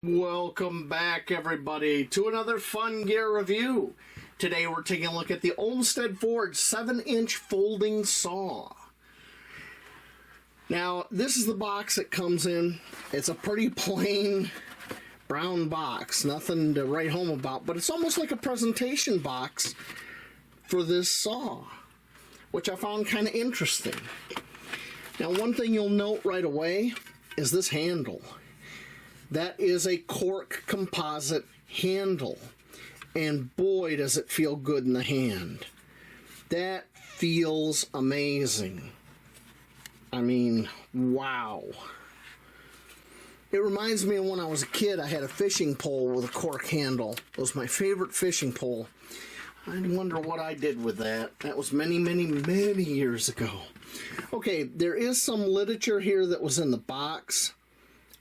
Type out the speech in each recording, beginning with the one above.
Welcome back, everybody, to another fun gear review. Today we're taking a look at the Olmsted Forge 7-inch folding saw. Now, this is the box it comes in. It's a pretty plain brown box, nothing to write home about, but it's almost like a presentation box for this saw, which I found kind of interesting. Now, one thing you'll note right away is this handle. That is a cork composite handle, and boy does it feel good in the hand. That feels amazing. I mean, wow. It reminds me of when I was a kid. I had a fishing pole with a cork handle. It was my favorite fishing pole. I wonder what I did with that. That was many years ago. Okay, there is some literature here that was in the box.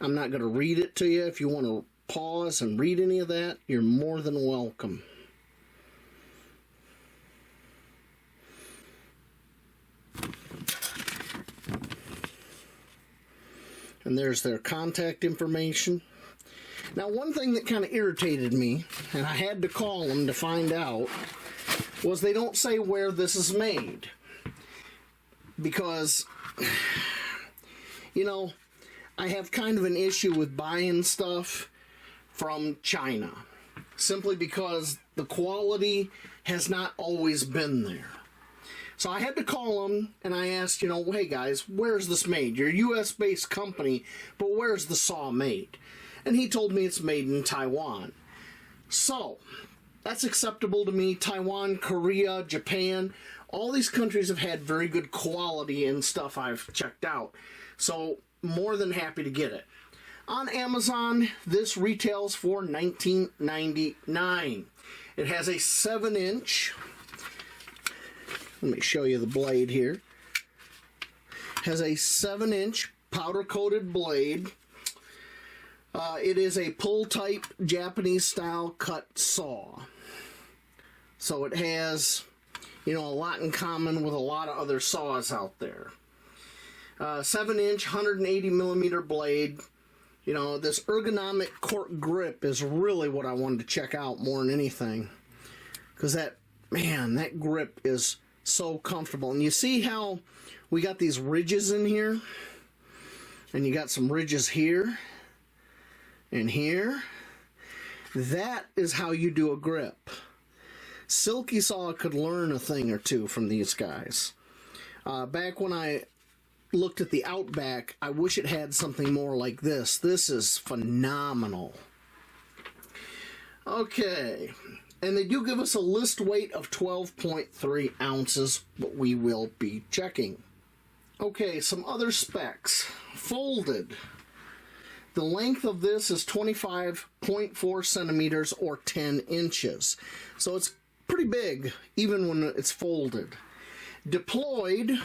I'm not going to read it to you. If you want to pause and read any of that, you're more than welcome. And there's their contact information. Now, one thing that kind of irritated me, and I had to call them to find out, was they don't say where this is made. Because, you know, I have kind of an issue with buying stuff from China, simply because the quality has not always been there. So I had to call them and I asked, hey guys, where's this made? You're a US-based company, but where's the saw made? And he told me it's made in Taiwan. So that's acceptable to me. Taiwan, Korea, Japan, all these countries have had very good quality in stuff I've checked out. So more than happy to get it. On Amazon, this retails for $19.99. It has a 7-inch. Let me show you the blade here. Has a 7-inch powder-coated blade. It is a pull-type Japanese-style cut saw. So it has, a lot in common with a lot of other saws out there. 7-inch, 180mm blade. This ergonomic cork grip is really what I wanted to check out more than anything. Because that grip is so comfortable. And you see how we got these ridges in here? And you got some ridges here and here. That is how you do a grip. Silky Saw could learn a thing or two from these guys. Back when I looked at the Outback, I wish it had something more like this. This is phenomenal. Okay, and they do give us a list weight of 12.3 ounces, but we will be checking. Okay, some other specs. Folded. The length of this is 25.4 centimeters or 10 inches. So it's pretty big, even when it's folded. Deployed,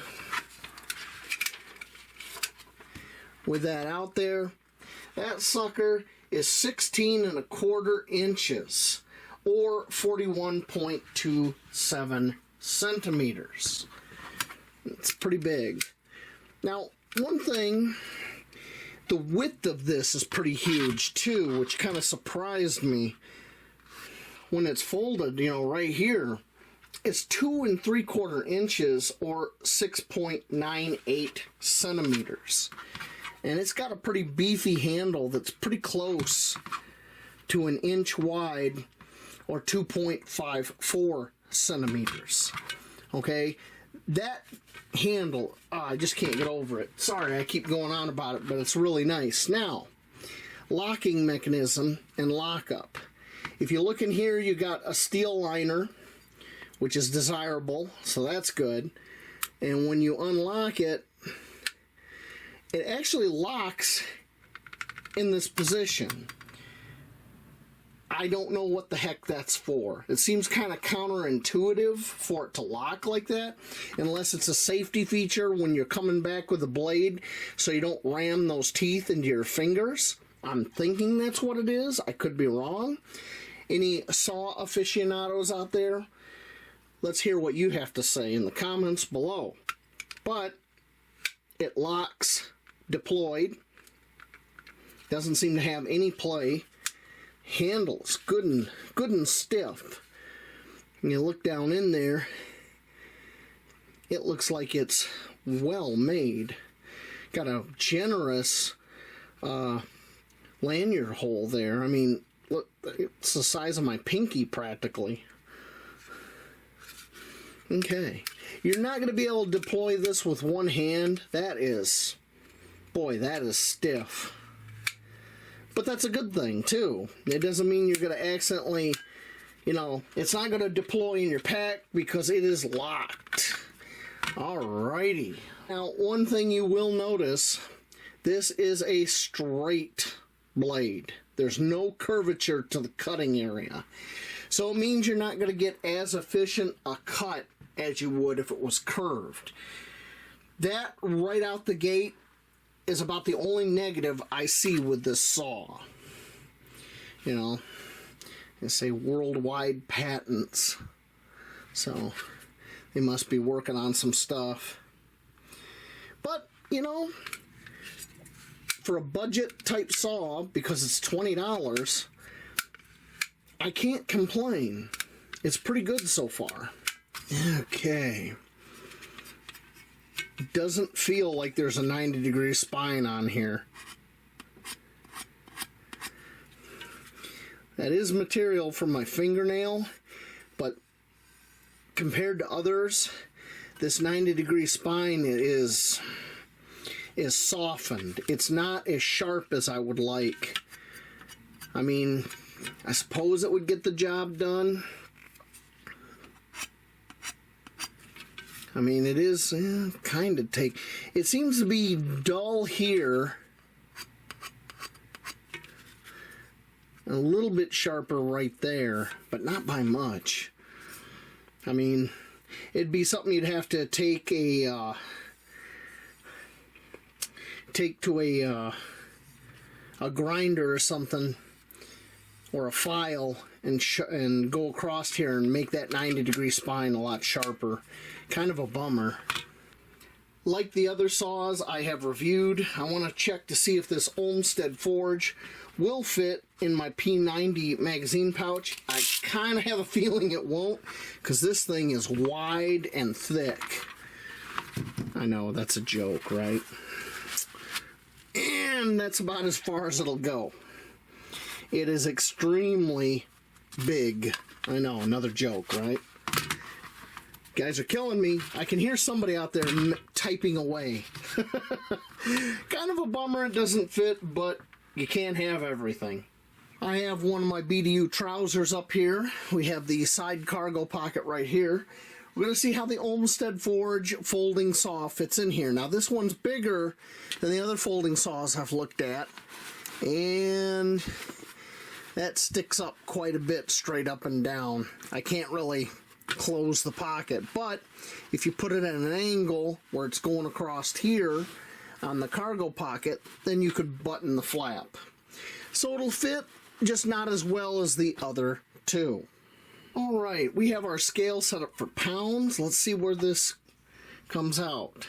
with that out there, that sucker is 16.25 inches or 41.27 centimeters. It's pretty big. Now, one thing, the width of this is pretty huge too, which kind of surprised me. When it's folded, right here, it's 2 3/4 inches or 6.98 centimeters. And it's got a pretty beefy handle that's pretty close to 1 inch wide or 2.54 centimeters. Okay, that handle, I just can't get over it. Sorry, I keep going on about it, but it's really nice. Now, locking mechanism and lockup. If you look in here, you got a steel liner, which is desirable, so that's good. And when you unlock it, it actually locks in this position. I don't know what the heck that's for. It seems kind of counterintuitive for it to lock like that, unless it's a safety feature when you're coming back with a blade so you don't ram those teeth into your fingers. I'm thinking that's what it is. I could be wrong. Any saw aficionados out there? Let's hear what you have to say in the comments below. But it locks deployed Doesn't seem to have any play. Handles good and stiff. And you look down in there, it looks like it's well made. Got a generous lanyard hole there. I mean, look, it's the size of my pinky practically. Okay. You're not going to be able to deploy this with one hand. That is, boy, that is stiff. But that's a good thing, too. It doesn't mean you're going to accidentally, you know, it's not going to deploy in your pack because it is locked. Alrighty. Now, one thing you will notice, this is a straight blade. There's no curvature to the cutting area. So it means you're not going to get as efficient a cut as you would if it was curved. That, right out the gate, is about the only negative I see with this saw. You know, they say worldwide patents. So they must be working on some stuff. But, you know, for a budget type saw, because it's $20, I can't complain. It's pretty good so far. Okay. Doesn't feel like there's a 90-degree spine on here. That is material from my fingernail, but compared to others, this 90-degree spine is softened. It's not as sharp as I would like. I mean, I suppose it would get the job done. I mean, it is kind of take... It seems to be dull here. A little bit sharper right there, but not by much. I mean, it'd be something you'd have to take a... take to a grinder or something, or a file, and go across here and make that 90-degree spine a lot sharper. Kind of a bummer. Like the other saws I have reviewed, I want to check to see if this Olmsted Forge will fit in my P90 magazine pouch. I kind of have a feeling it won't, because this thing is wide and thick. I know, that's a joke, right? And that's about as far as it'll go. It is extremely big. I know, another joke, right? Guys are killing me. I can hear somebody out there typing away. Kind of a bummer it doesn't fit, but you can't have everything. I have one of my BDU trousers up here. We have the side cargo pocket right here. We're going to see how the Olmsted Forge folding saw fits in here. Now this one's bigger than the other folding saws I've looked at, and that sticks up quite a bit straight up and down. I can't really close the pocket, but if you put it at an angle where it's going across here on the cargo pocket, then you could button the flap. So it'll fit, just not as well as the other two. Alright, we have our scale set up for pounds. Let's see where this comes out.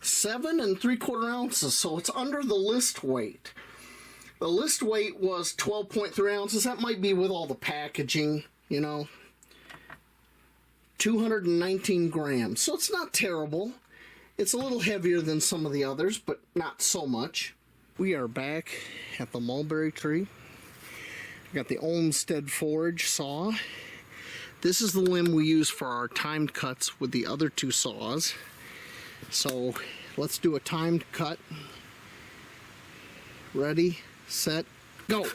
7 3/4 ounces, so it's under the list weight. The list weight was 12.3 ounces. That might be with all the packaging, you know. 219 grams, so it's not terrible. It's a little heavier than some of the others, but not so much. We are back at the mulberry tree. We got the Olmsted Forge saw. This is the limb we use for our timed cuts with the other two saws. So let's do a timed cut. Ready, set, go.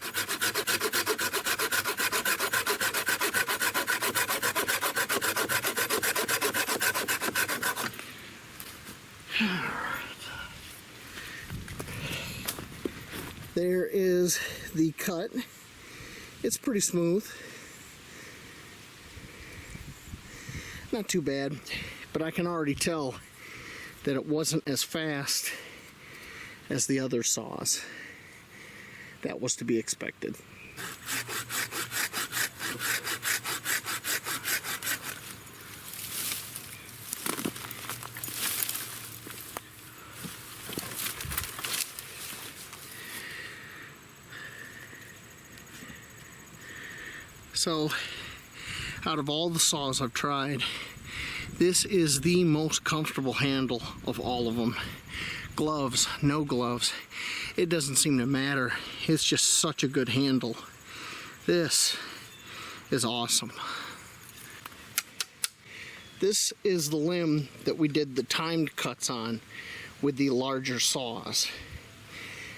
There is the cut. It's pretty smooth. Not too bad, but I can already tell that it wasn't as fast as the other saws. That was to be expected. So, out of all the saws I've tried, this is the most comfortable handle of all of them. Gloves, no gloves, it doesn't seem to matter. It's just such a good handle. This is awesome. This is the limb that we did the timed cuts on with the larger saws.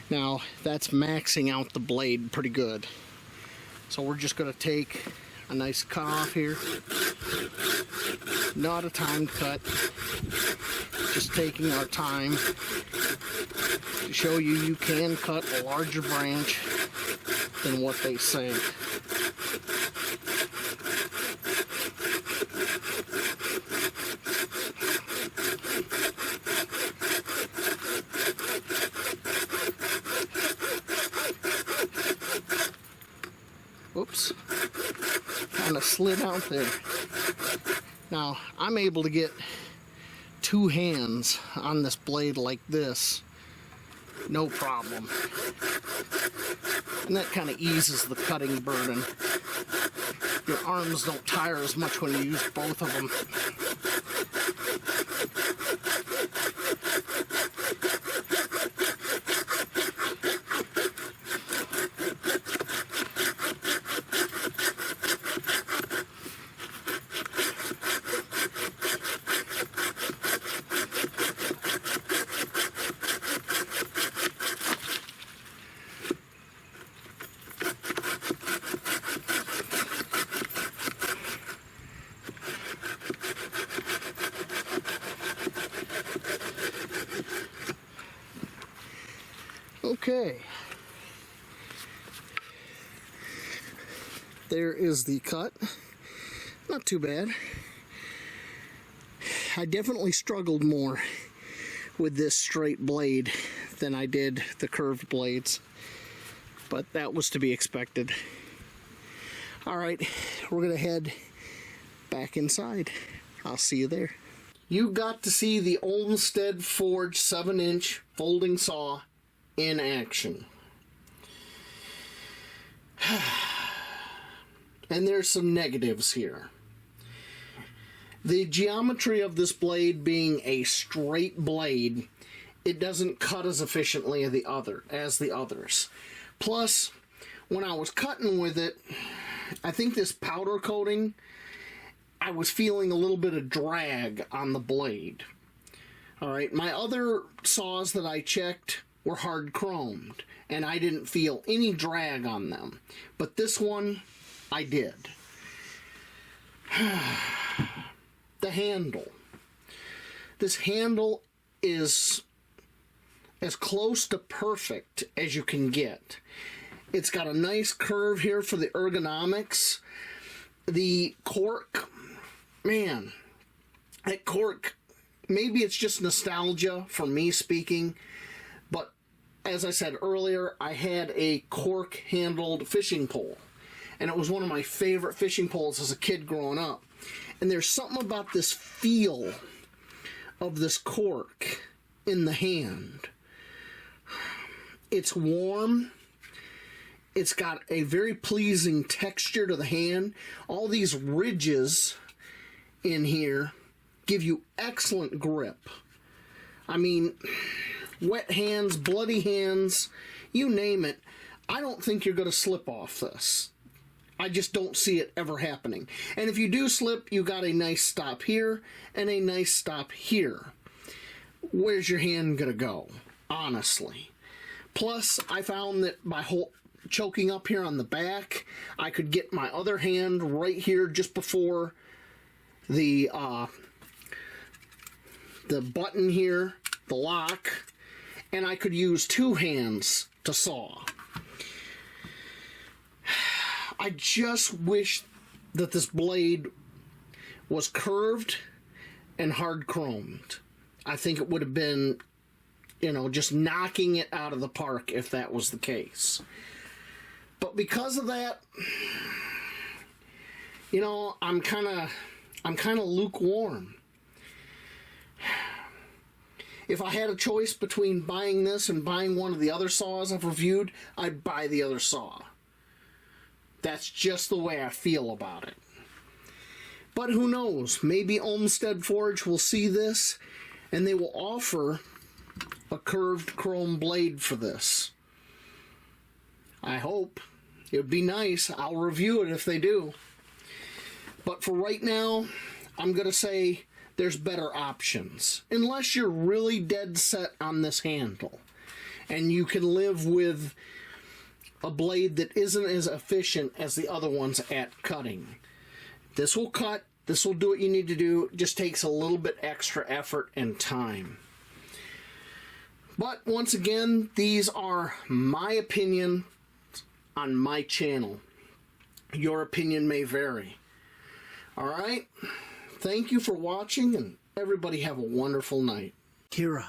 Now, that's maxing out the blade pretty good. So we're just going to take a nice cut off here. Not a timed cut. Just taking our time to show you you can cut a larger branch than what they say. Oops, kind of slid out there. Now, I'm able to get two hands on this blade like this, no problem. And that kind of eases the cutting burden. Your arms don't tire as much when you use both of them. Okay, there is the cut. Not too bad. I definitely struggled more with this straight blade than I did the curved blades, but that was to be expected. Alright, we're gonna head back inside. I'll see you there. You got to see the Olmsted Forge 7-inch folding saw in action. And there's some negatives here. The geometry of this blade being a straight blade, it doesn't cut as efficiently as the others. Plus, when I was cutting with it, I think this powder coating, I was feeling a little bit of drag on the blade. Alright, my other saws that I checked were hard chromed, and I didn't feel any drag on them. But this one, I did. The handle. This handle is as close to perfect as you can get. It's got a nice curve here for the ergonomics. The cork, man, that cork, maybe it's just nostalgia for me speaking, but as I said earlier, I had a cork-handled fishing pole, and it was one of my favorite fishing poles as a kid growing up. And there's something about this feel of this cork in the hand. It's warm. It's got a very pleasing texture to the hand. All these ridges in here give you excellent grip. I mean, wet hands, bloody hands, you name it. I don't think you're going to slip off this. I just don't see it ever happening. And if you do slip, you got a nice stop here and a nice stop here. Where's your hand going to go? Honestly. Plus, I found that by choking up here on the back, I could get my other hand right here just before the button here, the lock, and I could use two hands to saw. I just wish that this blade was curved and hard chromed. I think it would have been, just knocking it out of the park if that was the case. But because of that, I'm kind of lukewarm. If I had a choice between buying this and buying one of the other saws I've reviewed, I'd buy the other saw. That's just the way I feel about it. But who knows? Maybe Olmsted Forge will see this and they will offer a curved chrome blade for this. I hope. It would be nice. I'll review it if they do. But for right now, I'm going to say there's better options. Unless you're really dead set on this handle. And you can live with a blade that isn't as efficient as the other ones at cutting. This will cut. This will do what you need to do. It just takes a little bit extra effort and time. But once again, these are my opinion on my channel. Your opinion may vary. Alright? Thank you for watching, and everybody have a wonderful night. Kira,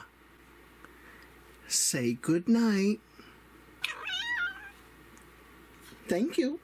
say good night. Thank you.